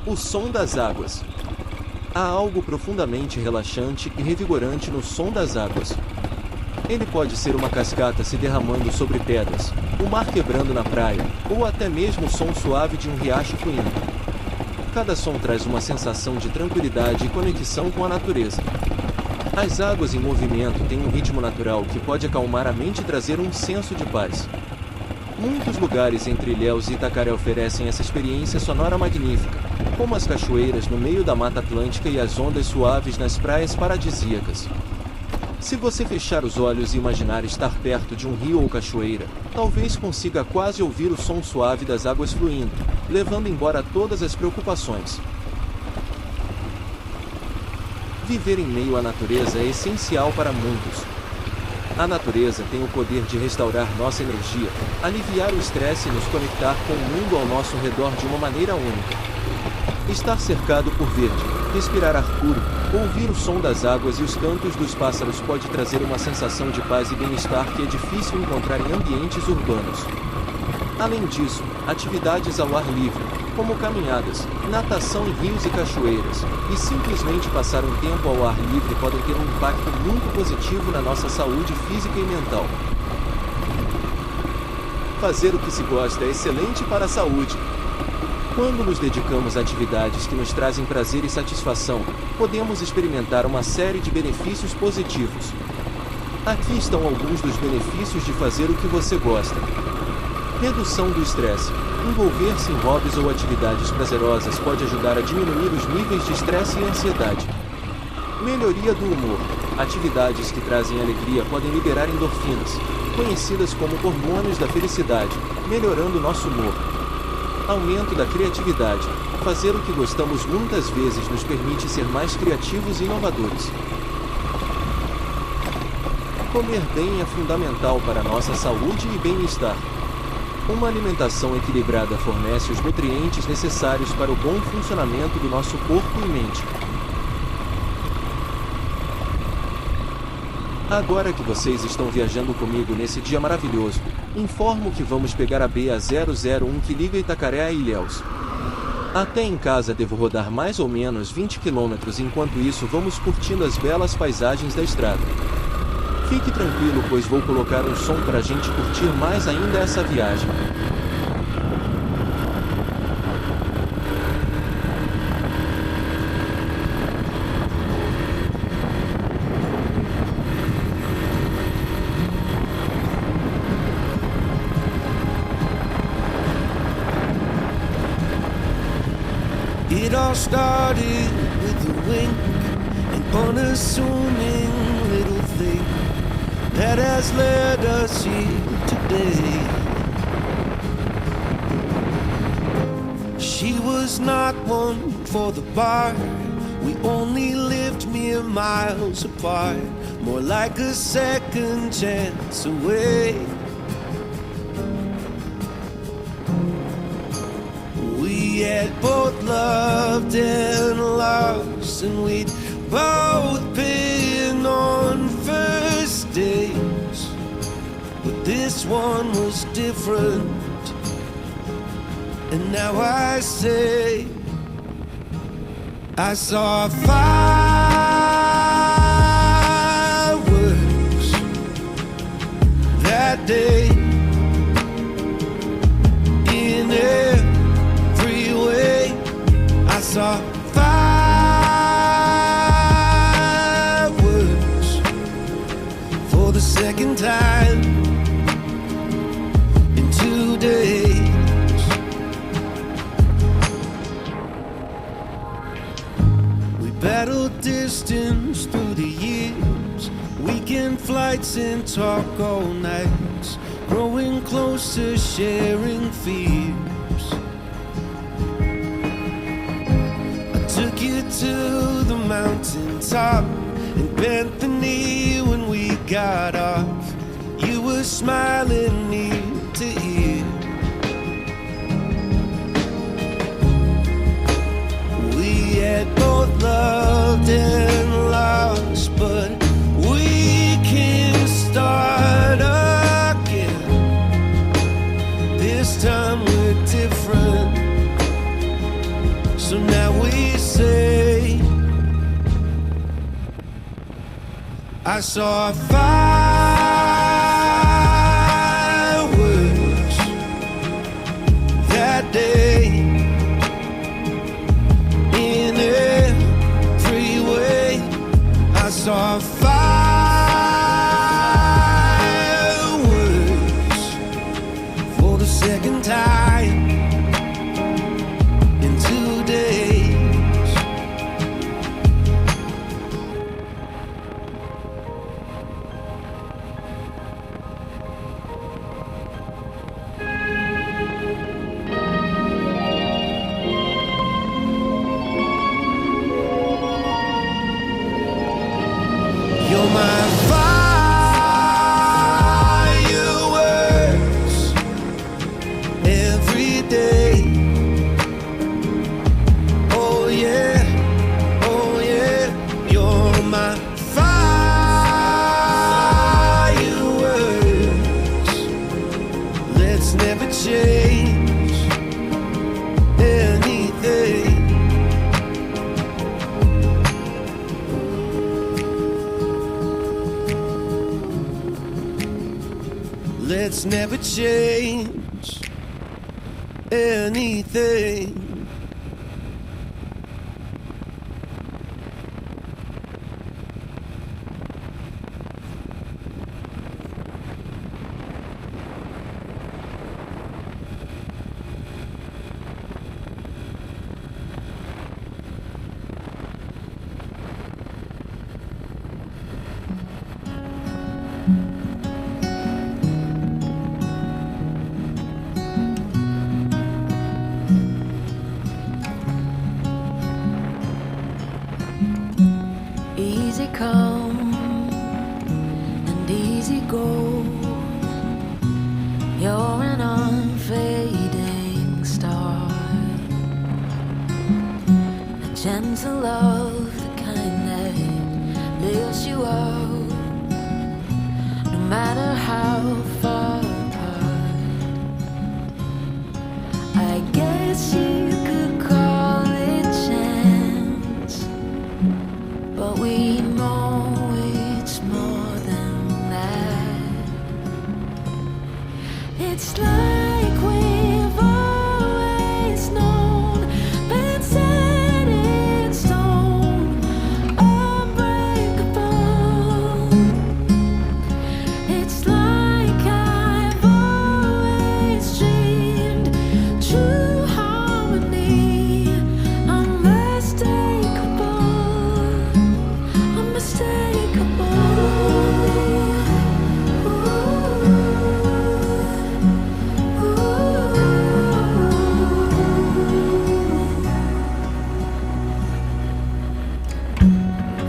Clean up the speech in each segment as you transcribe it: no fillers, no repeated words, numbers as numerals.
O som das águas. Há algo profundamente relaxante e revigorante no som das águas. Ele pode ser uma cascata se derramando sobre pedras, o mar quebrando na praia, ou até mesmo o som suave de um riacho fluindo. Cada som traz uma sensação de tranquilidade e conexão com a natureza. As águas em movimento têm um ritmo natural que pode acalmar a mente e trazer um senso de paz. Muitos lugares entre Ilhéus e Itacaré oferecem essa experiência sonora magnífica, como as cachoeiras no meio da Mata Atlântica e as ondas suaves nas praias paradisíacas. Se você fechar os olhos e imaginar estar perto de um rio ou cachoeira, talvez consiga quase ouvir o som suave das águas fluindo, levando embora todas as preocupações. Viver em meio à natureza é essencial para muitos. A natureza tem o poder de restaurar nossa energia, aliviar o estresse e nos conectar com o mundo ao nosso redor de uma maneira única. Estar cercado por verde, respirar ar puro, ouvir o som das águas e os cantos dos pássaros pode trazer uma sensação de paz e bem-estar que é difícil encontrar em ambientes urbanos. Além disso, atividades ao ar livre, como caminhadas, natação em rios e cachoeiras, e simplesmente passar um tempo ao ar livre podem ter um impacto muito positivo na nossa saúde física e mental. Fazer o que se gosta é excelente para a saúde. Quando nos dedicamos a atividades que nos trazem prazer e satisfação, podemos experimentar uma série de benefícios positivos. Aqui estão alguns dos benefícios de fazer o que você gosta. Redução do estresse. Envolver-se em hobbies ou atividades prazerosas pode ajudar a diminuir os níveis de estresse e ansiedade. Melhoria do humor. Atividades que trazem alegria podem liberar endorfinas, conhecidas como hormônios da felicidade, melhorando nosso humor. Aumento da criatividade. Fazer o que gostamos muitas vezes nos permite ser mais criativos e inovadores. Comer bem é fundamental para a nossa saúde e bem-estar. Uma alimentação equilibrada fornece os nutrientes necessários para o bom funcionamento do nosso corpo e mente. Agora que vocês estão viajando comigo nesse dia maravilhoso, informo que vamos pegar a BA-001 que liga Itacaré a Ilhéus. Até em casa devo rodar mais ou menos 20 km, enquanto isso vamos curtindo as belas paisagens da estrada. Fique tranquilo, pois vou colocar um som para a gente curtir mais ainda essa viagem. It all started with a wink, an unassuming little thing that has led us here today. She was not one for the bar. We only lived mere miles apart, more like a second chance away. We had both loved and lost, and we'd both been on first dates, but this one was different. And now I say, I saw fireworks that day in every way. I saw fireworks for the second time in 2 days. We battled distance through the years, weekend flights and talk all nights, growing closer, sharing fears. Took you to the mountaintop and bent the knee when we got off. You were smiling ear to ear. We had both loved and lost, but we can start again. This time we're different. So So now we say, I saw fireworks that day in every way. I saw fireworks for the second time in 2 days. You're my fireworks every day. Oh yeah, oh yeah. You're my fireworks. Let's never change anything. Let's never change anything. Easy come and easy go. You're an unfading star, a gentle love, the kind that lifts you up, no matter how far apart. I guess you could call it chance, but we know it's more than that. It's like we've always known, been set in stone, unbreakable. It's like I've always dreamed, true harmony, unmistakable,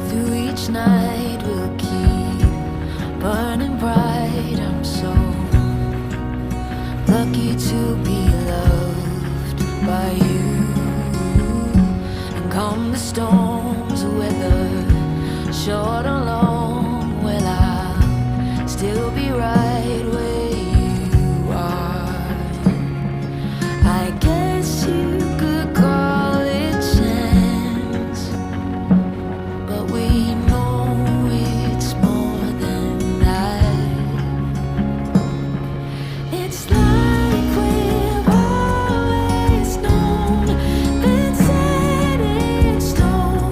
through each night we'll keep burning bright. I'm so lucky to be loved by you. And come the storms, whether short or long, well, I'll still be right where you are. I guess you could call it chance, but we know it's more than that. It's like we've always known, been set in stone,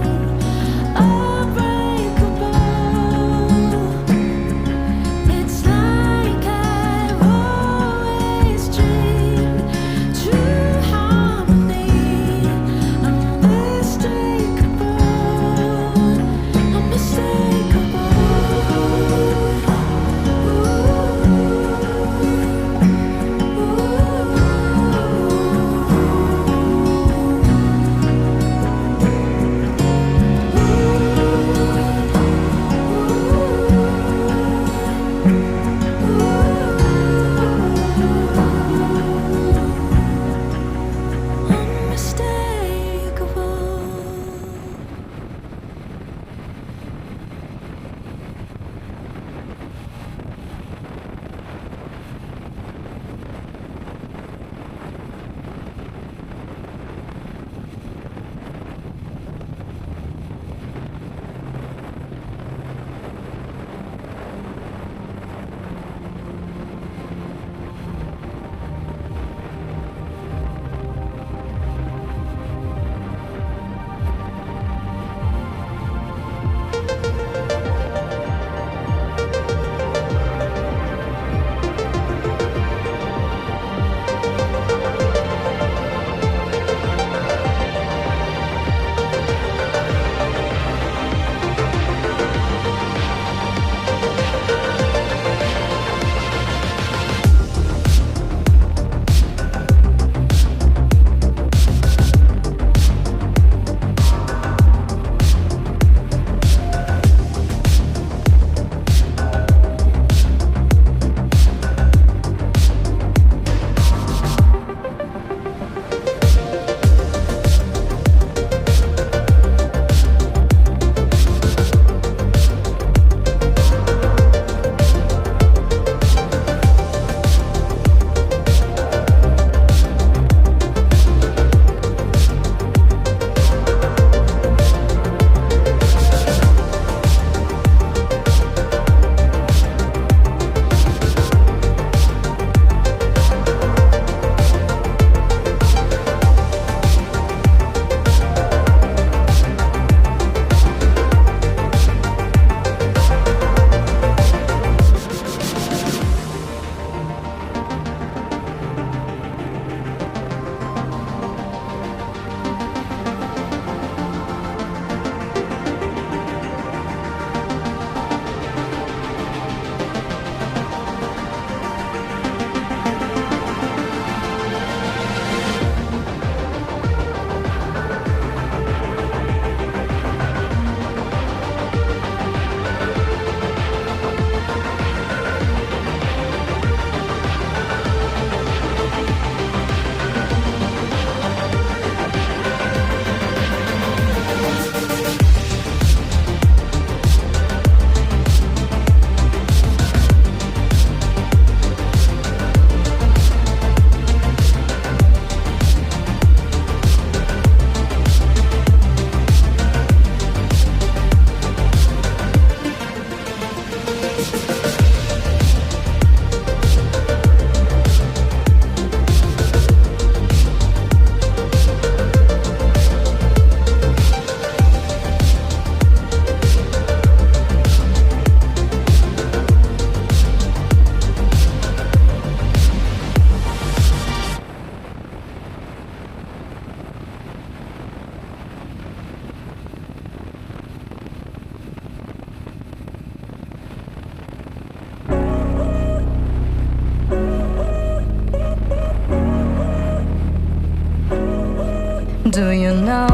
Do you know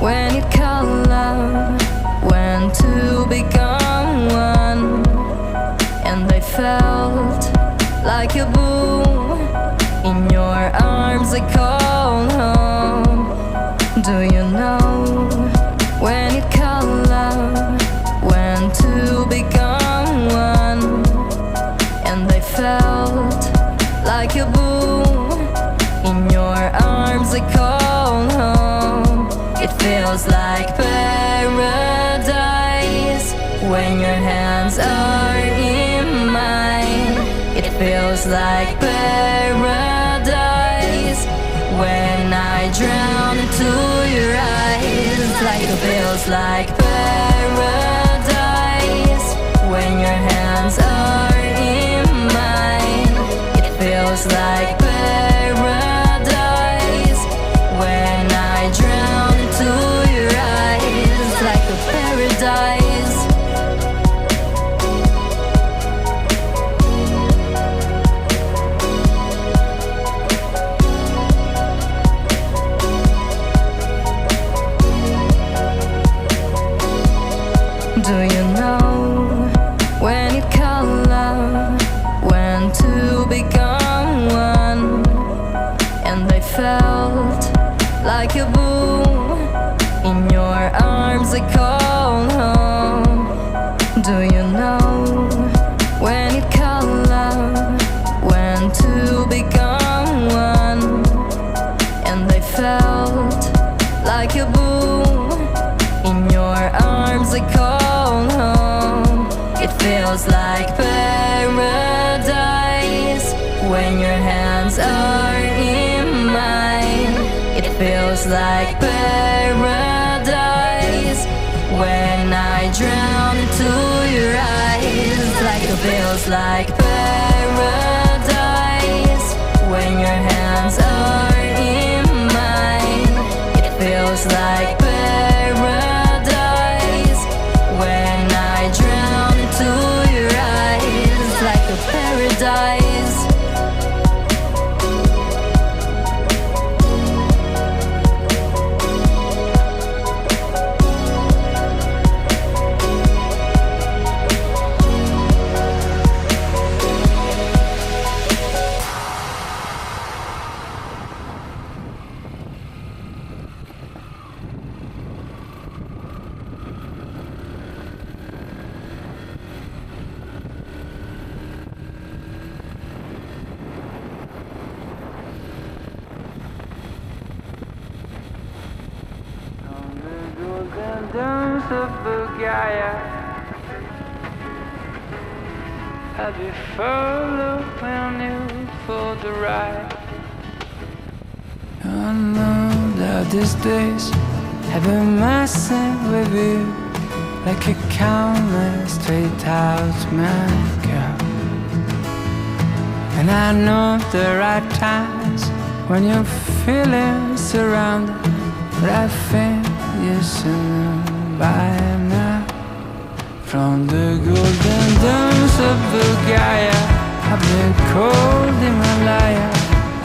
when it called love, when to become one? And I felt like a boom in your arms, I call home. Do you know when it called love, when to become one? And I felt like a boom in your arms, I call home. It feels like paradise when your hands are in mine. It feels like paradise when I drown into your eyes. Like it feels like paradise when your hands are in mine. It feels like paradise when I drown into your eyes. Like a paradise. Do you know when it called love, when to become one? And I felt like a boom in your arms, I call home. Do you know when it called love, when to become one? And I felt like a boom in your arms, I call home. It feels like paradise when your hands are in mine. It feels like paradise when I drown into your eyes. Like it feels like paradise when your hands are in mine. It feels like paradise when I drown into your eyes. Like a paradise. Dance of Bulgaria, I'll be following you for the ride. I know that these days have been messing with you like a countless straight out man girl. And I know the right times when you're feeling surrounded, but I think you should know by now. From the golden domes of Bulgaria, I've been cold Himalaya,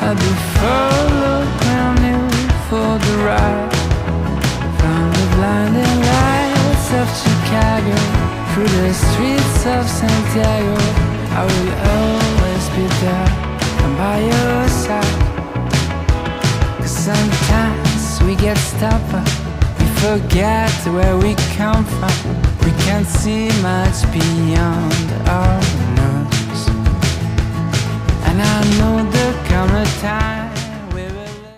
I'll be following you for the ride. From the blinding lights of Chicago through the streets of Santiago, I will always be there and by your side. 'Cause sometimes we get stubborn, forget where we come from. We can't see much beyond our nose. And I know there'll come a time